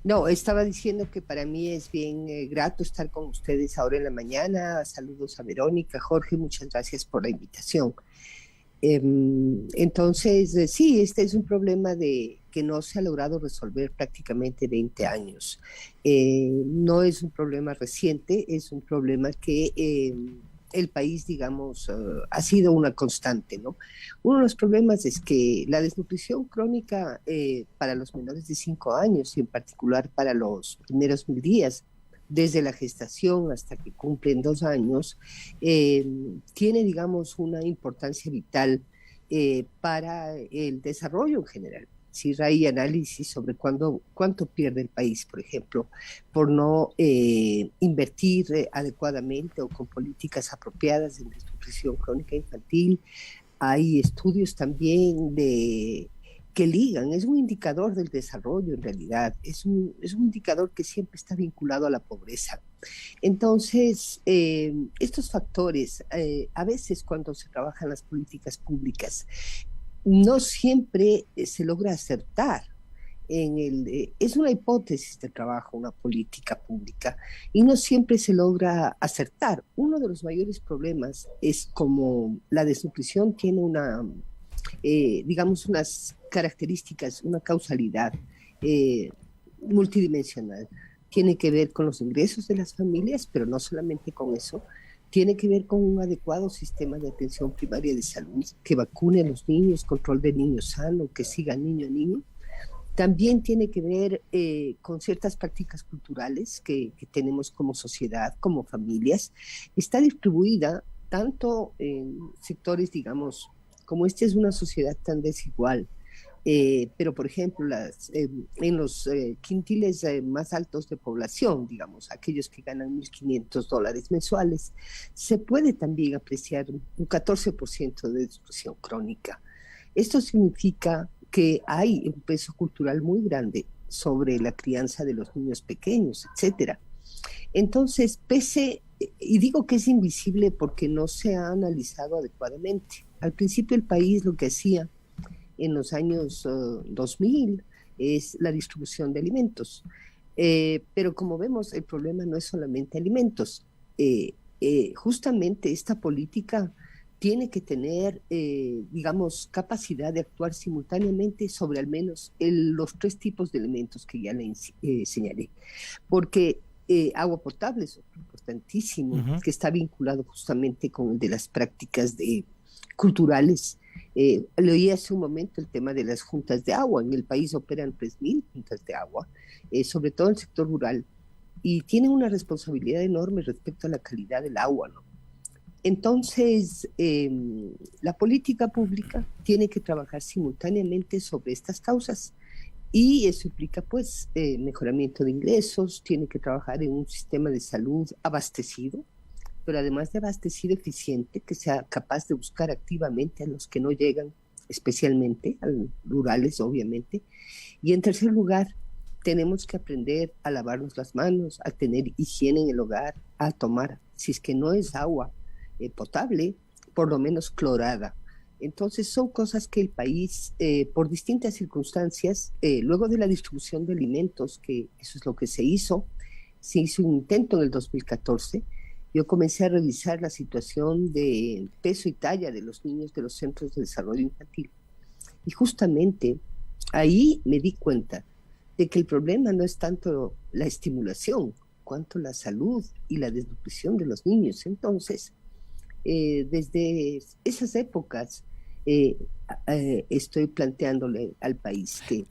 No, estaba diciendo que para mí es bien grato estar con ustedes ahora en la mañana. Saludos a Verónica, Jorge, muchas gracias por la invitación. Entonces, sí, este es un problema que no se ha logrado resolver prácticamente 20 años. No es un problema reciente, es un problema que el país, digamos, ha sido una constante, ¿no? Uno de los problemas es que la desnutrición crónica para los menores de 5 años y en particular para los primeros 1000 días, desde la gestación hasta que cumplen 2 años, eh, tiene, digamos, una importancia vital para el desarrollo en general. Si hay análisis sobre cuánto pierde el país, por ejemplo, por no invertir adecuadamente o con políticas apropiadas en desnutrición crónica infantil. Hay estudios también que ligan, es un indicador del desarrollo en realidad, es un indicador que siempre está vinculado a la pobreza. Entonces, estos factores, a veces cuando se trabajan las políticas públicas, no siempre se logra acertar. Es una hipótesis de trabajo, una política pública, y no siempre se logra acertar. Uno de los mayores problemas es como la desnutrición tiene digamos, unas características, una causalidad eh, multidimensional. Tiene que ver con los ingresos de las familias, pero no solamente con eso. Tiene que ver con un adecuado sistema de atención primaria de salud que vacune a los niños, control de niños sano, que siga niño a niño. También tiene que ver con ciertas prácticas culturales que tenemos como sociedad, como familias. Está distribuida tanto en sectores, digamos, como esta es una sociedad tan desigual, pero por ejemplo, en los quintiles más altos de población, digamos, aquellos que ganan $1,500 mensuales, se puede también apreciar un 14% de destrucción crónica. Esto significa que hay un peso cultural muy grande sobre la crianza de los niños pequeños, etcétera. Entonces, y digo que es invisible porque no se ha analizado adecuadamente. Al principio el país lo que hacía en los años 2000 es la distribución de alimentos. Pero como vemos, el problema no es solamente alimentos. Justamente esta política tiene que tener, digamos, capacidad de actuar simultáneamente sobre al menos los 3 tipos de elementos que ya le señalé. Porque agua potable es otro importantísimo, Ujú. que está vinculado justamente con el de las prácticas culturales. Leí hace un momento el tema de las juntas de agua. En el país operan 3.000 juntas de agua, sobre todo en el sector rural, y tienen una responsabilidad enorme respecto a la calidad del agua, ¿no? Entonces, la política pública tiene que trabajar simultáneamente sobre estas causas y eso implica, pues, mejoramiento de ingresos, tiene que trabajar en un sistema de salud abastecido, pero además de abastecido eficiente, que sea capaz de buscar activamente a los que no llegan, especialmente a los rurales, obviamente. Y en tercer lugar, tenemos que aprender a lavarnos las manos, a tener higiene en el hogar, a tomar, si es que no es agua potable, por lo menos clorada. Entonces son cosas que el país, por distintas circunstancias, luego de la distribución de alimentos, que eso es lo que se hizo un intento en el 2014. Yo comencé a revisar la situación de peso y talla de los niños de los centros de desarrollo infantil. Y justamente ahí me di cuenta de que el problema no es tanto la estimulación, cuanto la salud y la desnutrición de los niños. Entonces, desde esas épocas, eh, estoy planteándole al país que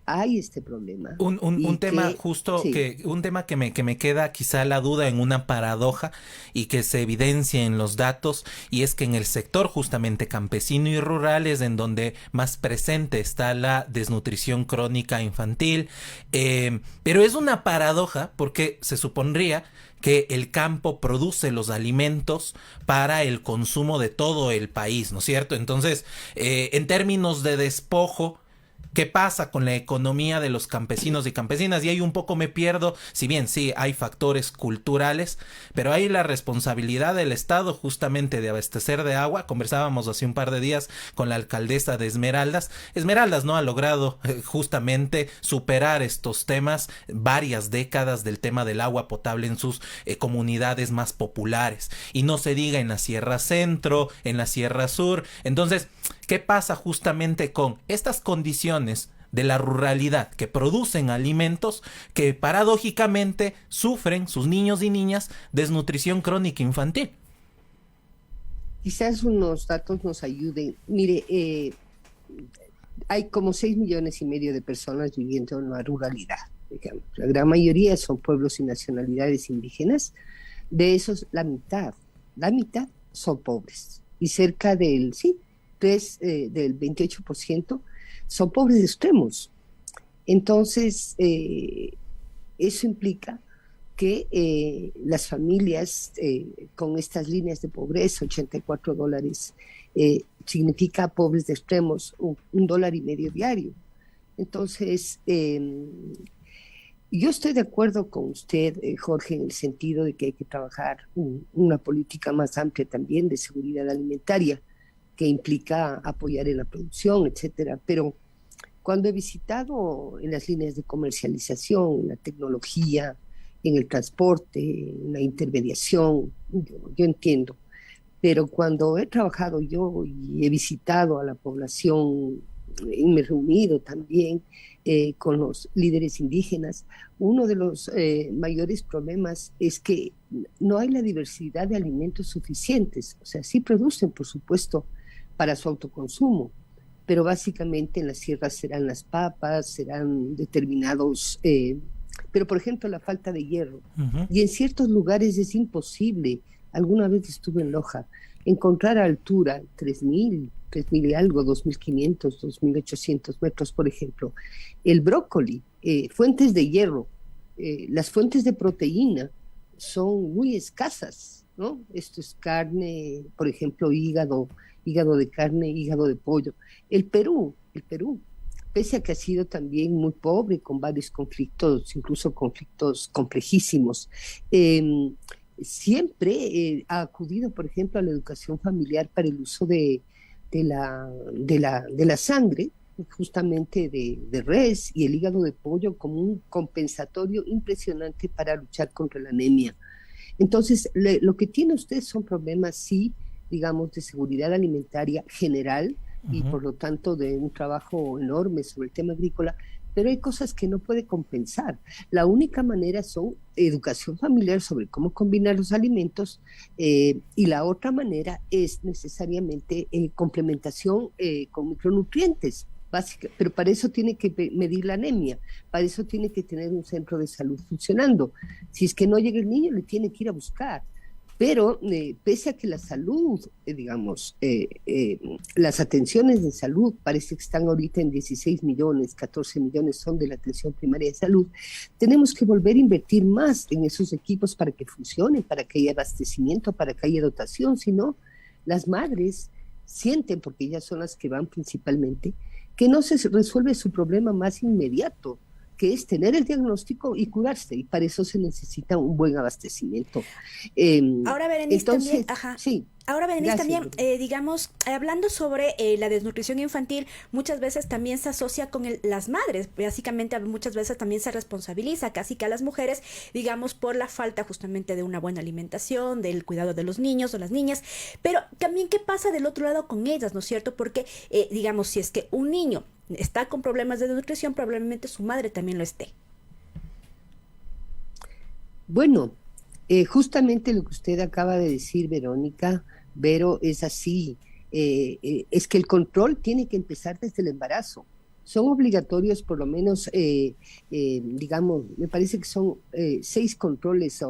hay este problema Un y tema que, justo sí, un tema que me queda quizá la duda en una paradoja y que se evidencia en los datos, y es que en el sector justamente campesino y rural es en donde más presente está la desnutrición crónica infantil, pero es una paradoja porque se supondría que el campo produce los alimentos para el consumo de todo el país, ¿no es cierto? Entonces, en términos de despojo, ¿Qué pasa con la economía de los campesinos y campesinas? Y ahí un poco me pierdo, si bien sí hay factores culturales, pero hay la responsabilidad del Estado justamente de abastecer de agua. Conversábamos hace un par de días con la alcaldesa de Esmeraldas. Esmeraldas no ha logrado justamente superar estos temas, varias décadas del tema del agua potable en sus comunidades más populares. Y no se diga en la Sierra Centro, en la Sierra Sur. Entonces, ¿qué pasa justamente con estas condiciones de la ruralidad que producen alimentos que paradójicamente sufren sus niños y niñas desnutrición crónica infantil? Quizás unos datos nos ayuden. Mire, hay como 6,5 millones de personas viviendo en la ruralidad, digamos. La gran mayoría son pueblos y nacionalidades indígenas. De esos, la mitad son pobres. Y cerca del 28% son pobres extremos. Entonces, eso implica que las familias con estas líneas de pobreza, $84, significa pobres de extremos, $1.50 diario. Entonces, yo estoy de acuerdo con usted, Jorge, en el sentido de que hay que trabajar una política más amplia también de seguridad alimentaria, que implica apoyar en la producción, etcétera. Pero cuando he visitado en las líneas de comercialización, en la tecnología, en el transporte, en la intermediación, yo entiendo. Pero cuando he trabajado yo y he visitado a la población y me he reunido también con los líderes indígenas, uno de los mayores problemas es que no hay la diversidad de alimentos suficientes. O sea, sí producen, por supuesto, para su autoconsumo, pero básicamente en las sierras serán las papas, serán determinados, pero por ejemplo la falta de hierro. Y en ciertos lugares es imposible. Alguna vez estuve en Loja, encontrar a altura 3.000 y algo, 2.500, 2.800 metros, por ejemplo, el brócoli, fuentes de hierro, las fuentes de proteína son muy escasas, ¿no? Esto es carne, por ejemplo, hígado de carne, hígado de pollo. El Perú, pese a que ha sido también muy pobre, con varios conflictos, incluso conflictos complejísimos, siempre ha acudido, por ejemplo, a la educación familiar para el uso de la sangre, justamente de res y el hígado de pollo como un compensatorio impresionante para luchar contra la anemia. Entonces, lo que tiene usted son problemas, sí, digamos, de seguridad alimentaria general y por lo tanto de un trabajo enorme sobre el tema agrícola, pero hay cosas que no puede compensar. La única manera son educación familiar sobre cómo combinar los alimentos y la otra manera es necesariamente complementación con micronutrientes básicos, pero para eso tiene que medir la anemia, para eso tiene que tener un centro de salud funcionando. Si es que no llega el niño, le tiene que ir a buscar. Pero pese a que la salud, las atenciones de salud parece que están ahorita en 16 millones, 14 millones son de la atención primaria de salud, tenemos que volver a invertir más en esos equipos para que funcionen, para que haya abastecimiento, para que haya dotación. Si no, las madres sienten, porque ellas son las que van principalmente, que no se resuelve su problema más inmediato, que es tener el diagnóstico y curarse, y para eso se necesita un buen abastecimiento. Ahora, Berenice, entonces, también, sí. Ahora, Berenice, Gracias. también, digamos, hablando sobre la desnutrición infantil, muchas veces también se asocia con las madres. Básicamente, muchas veces también se responsabiliza casi que a las mujeres, digamos, por la falta justamente de una buena alimentación, del cuidado de los niños o las niñas. Pero también, ¿qué pasa del otro lado con ellas, no es cierto? Porque, digamos, si es que un niño está con problemas de nutrición, probablemente su madre también lo esté. Bueno, justamente lo que usted acaba de decir, Verónica, Vero, es así. Es que el control tiene que empezar desde el embarazo. Son obligatorios por lo menos, digamos, me parece que son 6 controles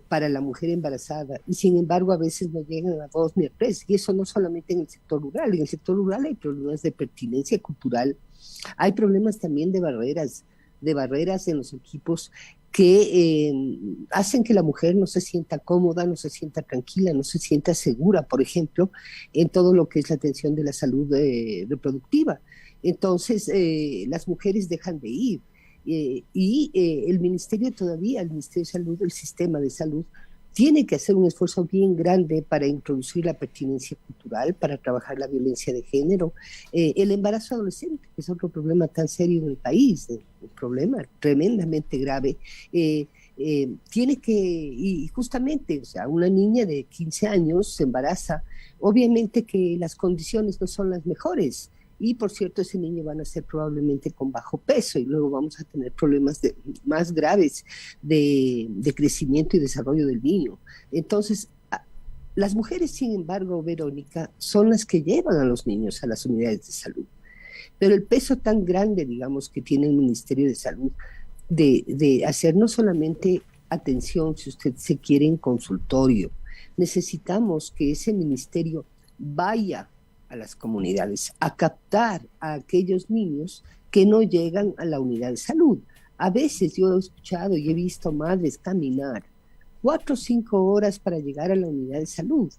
para la mujer embarazada, y sin embargo a veces no llegan a 2 ni a 3, y eso no solamente en el sector rural. En el sector rural hay problemas de pertinencia cultural, hay problemas también de barreras en los equipos que hacen que la mujer no se sienta cómoda, no se sienta tranquila, no se sienta segura, por ejemplo, en todo lo que es la atención de la salud reproductiva. Entonces, las mujeres dejan de ir. El Ministerio todavía, el Ministerio de Salud, el sistema de salud, tiene que hacer un esfuerzo bien grande para introducir la pertinencia cultural, para trabajar la violencia de género, el embarazo adolescente, que es otro problema tan serio en el país, un problema tremendamente grave. Tiene que, y justamente, o sea, una niña de 15 años se embaraza, obviamente que las condiciones no son las mejores, y por cierto ese niño va a nacer probablemente con bajo peso y luego vamos a tener problemas más graves de crecimiento y desarrollo del niño. Entonces, las mujeres, sin embargo, Verónica, son las que llevan a los niños a las unidades de salud. Pero el peso tan grande, digamos, que tiene el Ministerio de Salud de hacer no solamente atención, si usted se quiere, en consultorio, necesitamos que ese ministerio vaya a las comunidades a captar a aquellos niños que no llegan a la unidad de salud. A veces yo he escuchado y he visto madres caminar 4 o 5 horas para llegar a la unidad de salud.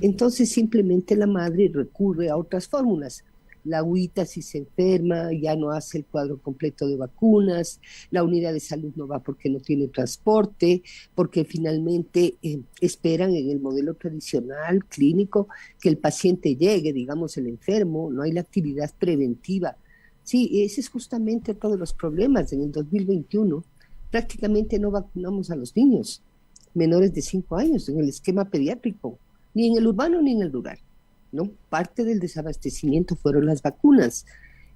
Entonces simplemente la madre recurre a otras fórmulas. La agüita si se enferma, ya no hace el cuadro completo de vacunas, la unidad de salud no va porque no tiene transporte, porque finalmente esperan en el modelo tradicional clínico que el paciente llegue, digamos el enfermo, no hay la actividad preventiva. Sí, ese es justamente otro de los problemas. En el 2021 prácticamente no vacunamos a los niños menores de 5 años en el esquema pediátrico, ni en el urbano ni en el rural, ¿no? Parte del desabastecimiento fueron las vacunas.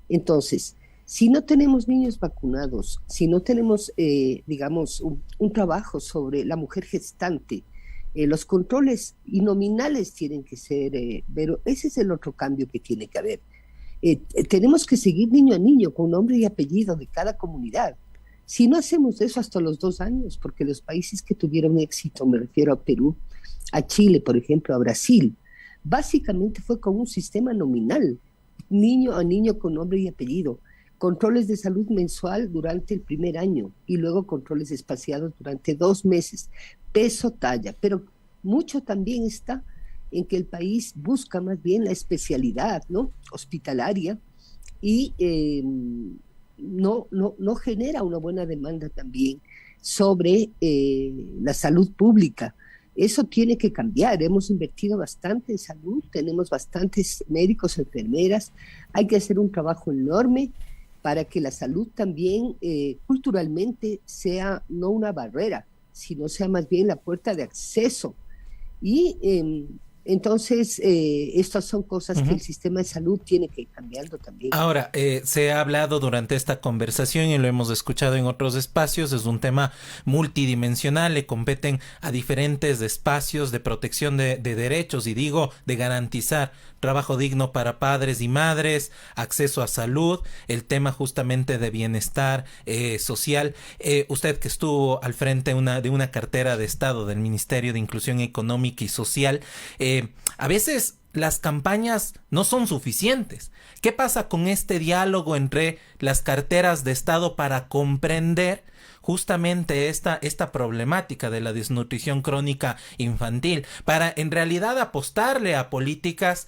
Entonces, si no tenemos niños vacunados, si no tenemos, digamos, un trabajo sobre la mujer gestante, los controles y nominales tienen que ser, pero ese es el otro cambio que tiene que haber. Tenemos que seguir niño a niño con nombre y apellido de cada comunidad. Si no hacemos eso hasta los 2 años, porque los países que tuvieron éxito, me refiero a Perú, a Chile, por ejemplo, a Brasil, básicamente fue con un sistema nominal, niño a niño con nombre y apellido, controles de salud mensual durante el primer año y luego controles espaciados durante 2 meses, peso, talla, pero mucho también está en que el país busca más bien la especialidad, ¿no?, hospitalaria y no genera una buena demanda también sobre la salud pública. Eso tiene que cambiar. Hemos invertido bastante en salud, tenemos bastantes médicos, enfermeras, hay que hacer un trabajo enorme para que la salud también culturalmente sea no una barrera, sino sea más bien la puerta de acceso. Y entonces, estas son cosas que el sistema de salud tiene que ir cambiando también. Ahora, se ha hablado durante esta conversación y lo hemos escuchado en otros espacios, es un tema multidimensional, le competen a diferentes espacios de protección de derechos y digo, de garantizar trabajo digno para padres y madres, acceso a salud, el tema justamente de bienestar social. Usted que estuvo al frente de una cartera de Estado del Ministerio de Inclusión Económica y Social, a veces las campañas no son suficientes. ¿Qué pasa con este diálogo entre las carteras de Estado para comprender justamente esta problemática de la desnutrición crónica infantil, para en realidad apostarle a políticas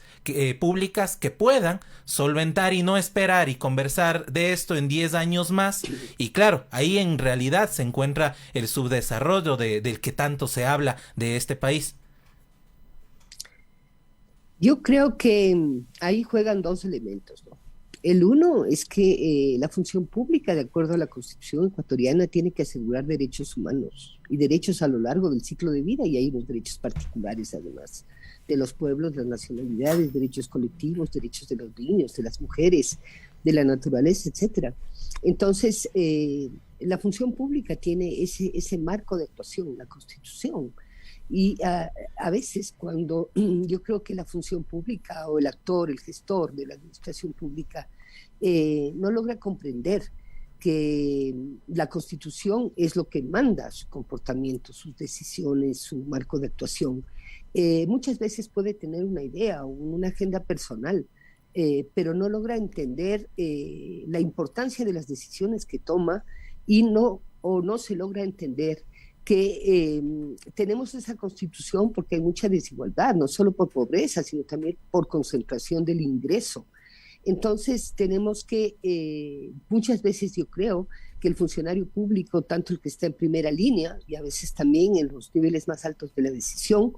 públicas que puedan solventar y no esperar y conversar de esto en 10 años más? Y claro, ahí en realidad se encuentra el subdesarrollo del que tanto se habla de este país. Yo creo que ahí juegan 2 elementos, ¿no? El uno es que la función pública, de acuerdo a la Constitución ecuatoriana, tiene que asegurar derechos humanos y derechos a lo largo del ciclo de vida, y hay unos derechos particulares, además, de los pueblos, las nacionalidades, derechos colectivos, derechos de los niños, de las mujeres, de la naturaleza, etcétera. Entonces, la función pública tiene ese marco de actuación, la Constitución. Y a veces cuando yo creo que la función pública o el actor, el gestor de la administración pública no logra comprender que la Constitución es lo que manda su comportamiento, sus decisiones, su marco de actuación. Muchas veces puede tener una idea o una agenda personal, pero no logra entender la importancia de las decisiones que toma y no se logra entender que tenemos esa Constitución porque hay mucha desigualdad, no solo por pobreza, sino también por concentración del ingreso. Entonces tenemos que, muchas veces yo creo que el funcionario público, tanto el que está en primera línea y a veces también en los niveles más altos de la decisión,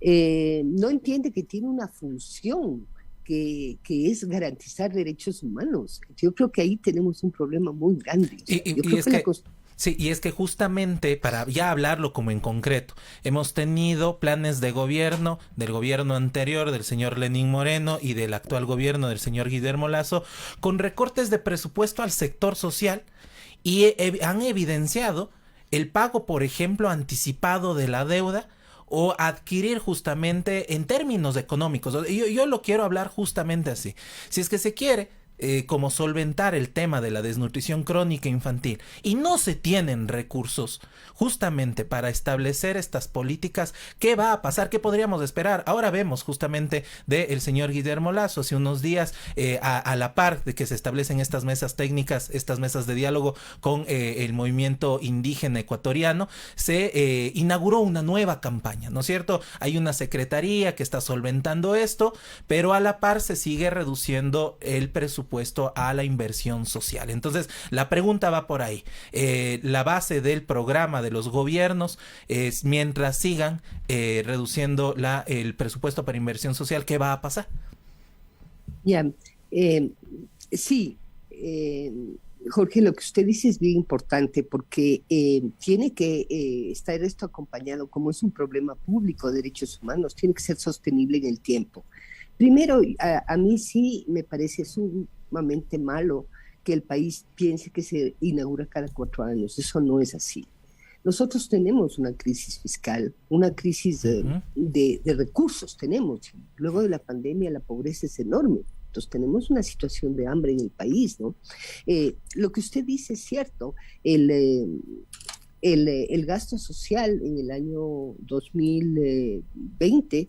no entiende que tiene una función que es garantizar derechos humanos. Yo creo que ahí tenemos un problema muy grande. O sea, yo creo que sí, y es que justamente para ya hablarlo como en concreto, hemos tenido planes de gobierno del gobierno anterior del señor Lenín Moreno y del actual gobierno del señor Guillermo Lasso con recortes de presupuesto al sector social y han evidenciado el pago, por ejemplo, anticipado de la deuda o adquirir justamente en términos económicos. Yo lo quiero hablar justamente así. Si es que se quiere como solventar el tema de la desnutrición crónica infantil y no se tienen recursos justamente para establecer estas políticas, ¿qué va a pasar? ¿Qué podríamos esperar? Ahora vemos justamente del señor Guillermo Lasso hace unos días a la par de que se establecen estas mesas técnicas, estas mesas de diálogo con el movimiento indígena ecuatoriano, se inauguró una nueva campaña, ¿no es cierto? Hay una secretaría que está solventando esto, pero a la par se sigue reduciendo el presupuesto a la inversión social. Entonces, la pregunta va por ahí. La base del programa de los gobiernos es, mientras sigan reduciendo el presupuesto para inversión social, ¿qué va a pasar? Ya, sí, Jorge, lo que usted dice es bien importante porque tiene que estar esto acompañado, como es un problema público de derechos humanos, tiene que ser sostenible en el tiempo. Primero, a mí sí me parece sumamente malo que el país piense que se inaugura cada 4 años. Eso no es así. Nosotros tenemos una crisis fiscal, una crisis de recursos tenemos. Luego de la pandemia la pobreza es enorme. Entonces tenemos una situación de hambre en el país, ¿no? Lo que usted dice es cierto. El gasto social en el año 2020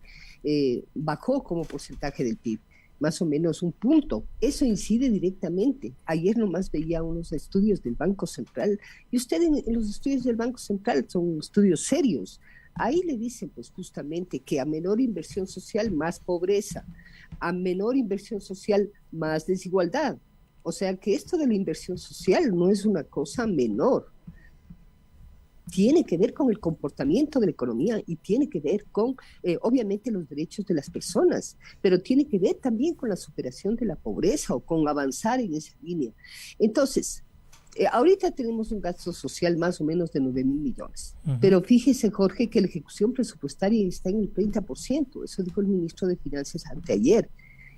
bajó como porcentaje del PIB, más o menos 1 punto. Eso incide directamente. Ayer nomás veía unos estudios del Banco Central, y usted en los estudios del Banco Central son estudios serios. Ahí le dicen pues justamente que a menor inversión social, más pobreza, a menor inversión social, más desigualdad. O sea que esto de la inversión social no es una cosa menor. Tiene que ver con el comportamiento de la economía y tiene que ver con, obviamente, los derechos de las personas, pero tiene que ver también con la superación de la pobreza o con avanzar en esa línea. Entonces, ahorita tenemos un gasto social más o menos de 9,000 millones, pero fíjese, Jorge, que la ejecución presupuestaria está en el 30%, eso dijo el ministro de Finanzas anteayer.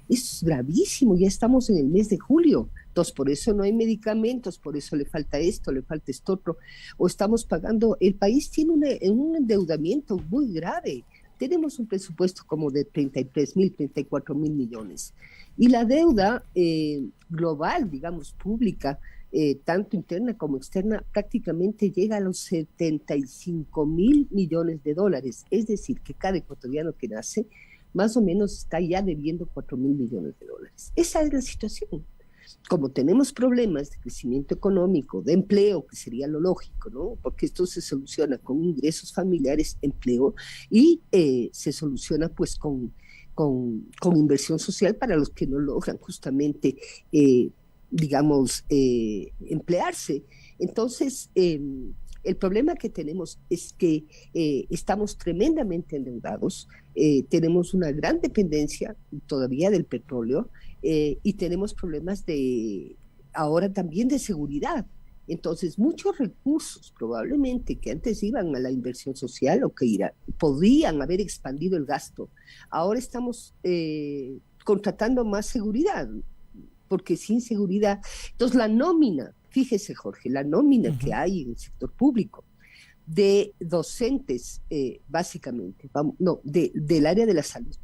Esto es gravísimo, ya estamos en el mes de julio, entonces por eso no hay medicamentos, por eso le falta esto, le falta esto otro, o estamos pagando, el país tiene un endeudamiento muy grave, tenemos un presupuesto como de 33,000, 34,000 millones, y la deuda global, digamos, pública, tanto interna como externa, prácticamente llega a los 75,000 millones de dólares, es decir, que cada ecuatoriano que nace más o menos está ya debiendo 4,000 millones de dólares. Esa es la situación. Como tenemos problemas de crecimiento económico, de empleo, que sería lo lógico, ¿no? Porque esto se soluciona con ingresos familiares, empleo, y se soluciona pues con inversión social para los que no logran justamente, digamos, emplearse. Entonces, el problema que tenemos es que estamos tremendamente endeudados, tenemos una gran dependencia todavía del petróleo y tenemos problemas ahora también de seguridad. Entonces, muchos recursos probablemente que antes iban a la inversión social o que podían haber expandido el gasto, ahora estamos contratando más seguridad, porque sin seguridad, entonces la nómina, fíjese Jorge, la nómina que hay en el sector público de docentes, básicamente, del área de la salud,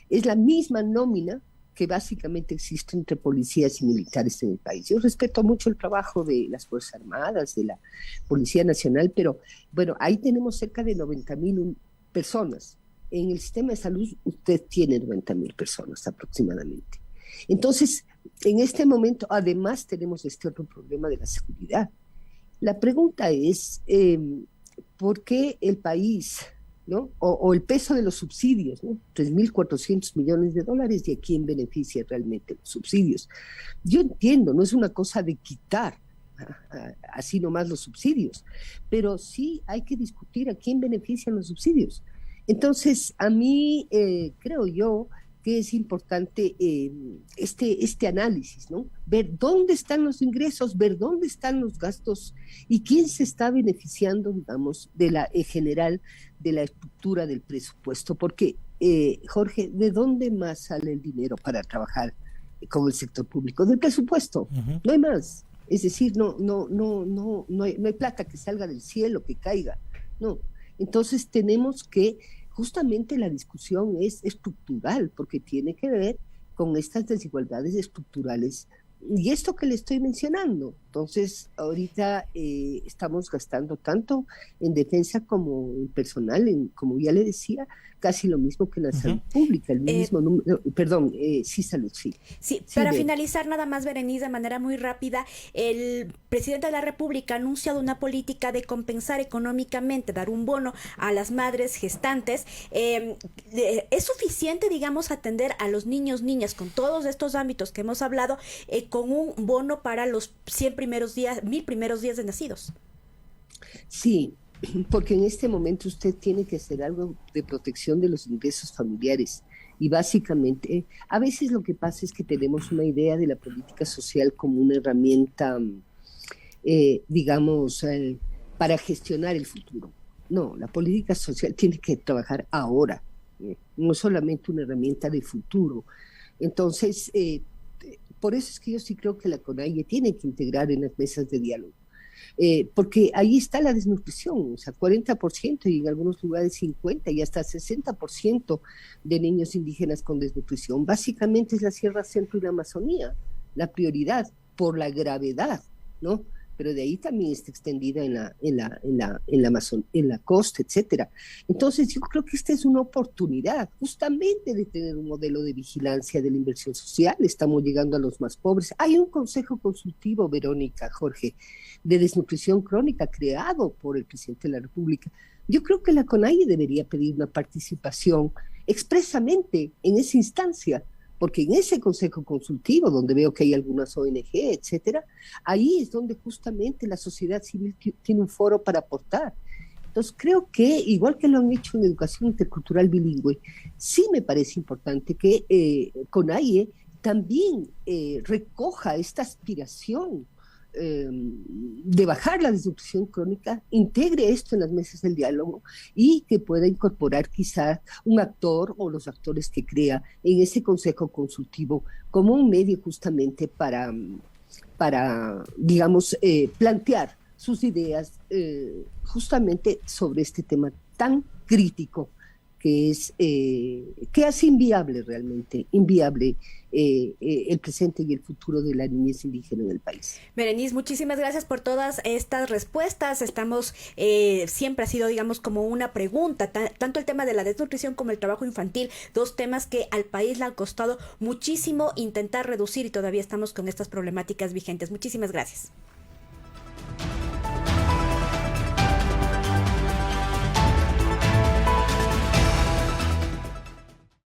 es la misma nómina que básicamente existe entre policías y militares en el país. Yo respeto mucho el trabajo de las Fuerzas Armadas, de la Policía Nacional, pero bueno, ahí tenemos cerca de 90,000 personas. En el sistema de salud usted tiene 90,000 personas aproximadamente. Entonces, en este momento, además, tenemos este otro problema de la seguridad. La pregunta es, ¿por qué el país ¿no? O el peso de los subsidios, ¿no? 3.400 millones de dólares, ¿y a quién beneficia realmente los subsidios? Yo entiendo, no es una cosa de quitar así nomás los subsidios, pero sí hay que discutir a quién benefician los subsidios. Entonces, a mí creo yo que es importante este análisis, ¿no? Ver dónde están los ingresos, ver dónde están los gastos y quién se está beneficiando, digamos, de la general de la estructura del presupuesto. Porque, Jorge, ¿de dónde más sale el dinero para trabajar con el sector público? Del presupuesto, no hay más. Es decir, no hay plata que salga del cielo, que caiga, no. Entonces tenemos que, justamente la discusión es estructural, porque tiene que ver con estas desigualdades estructurales y esto que le estoy mencionando. Entonces, ahorita estamos gastando tanto en defensa como en personal, como ya le decía, casi lo mismo que en la salud pública, el mismo número, sí, salud, sí. Sí, para finalizar, nada más, Berenice, de manera muy rápida, el presidente de la República ha anunciado una política de compensar económicamente, dar un bono a las madres gestantes. ¿Es suficiente, digamos, atender a los niños, niñas, con todos estos ámbitos que hemos hablado, con un bono para los 100 primeros días, 1000 primeros días de nacidos? Sí, porque en este momento usted tiene que hacer algo de protección de los ingresos familiares y básicamente a veces lo que pasa es que tenemos una idea de la política social como una herramienta, digamos, para gestionar el futuro. No, la política social tiene que trabajar ahora, no solamente una herramienta de futuro. Entonces, por eso es que yo sí creo que la CONAIE tiene que integrar en las mesas de diálogo. Porque ahí está la desnutrición, o sea, 40% y en algunos lugares 50% y hasta 60% de niños indígenas con desnutrición. Básicamente es la Sierra Centro y la Amazonía, la prioridad por la gravedad, ¿no? Pero de ahí también está extendida en la costa, etcétera. Entonces yo creo que esta es una oportunidad justamente de tener un modelo de vigilancia de la inversión social. Estamos llegando a los más pobres. Hay un consejo consultivo, Verónica, Jorge, de desnutrición crónica creado por el presidente de la República. Yo creo que la CONAIE debería pedir una participación expresamente en esa instancia, porque en ese consejo consultivo, donde veo que hay algunas ONG, etcétera, ahí es donde justamente la sociedad civil tiene un foro para aportar. Entonces creo que, igual que lo han hecho en educación intercultural bilingüe, sí me parece importante que CONAIE también recoja esta aspiración de bajar la desnutrición crónica, integre esto en las mesas del diálogo y que pueda incorporar quizás un actor o los actores que crea en ese consejo consultivo como un medio justamente para digamos, plantear sus ideas justamente sobre este tema tan crítico que hace inviable realmente, el presente y el futuro de la niñez indígena en el país. Berenice, muchísimas gracias por todas estas respuestas. Siempre ha sido, digamos, como una pregunta, tanto el tema de la desnutrición como el trabajo infantil, dos temas que al país le han costado muchísimo intentar reducir y todavía estamos con estas problemáticas vigentes. Muchísimas gracias.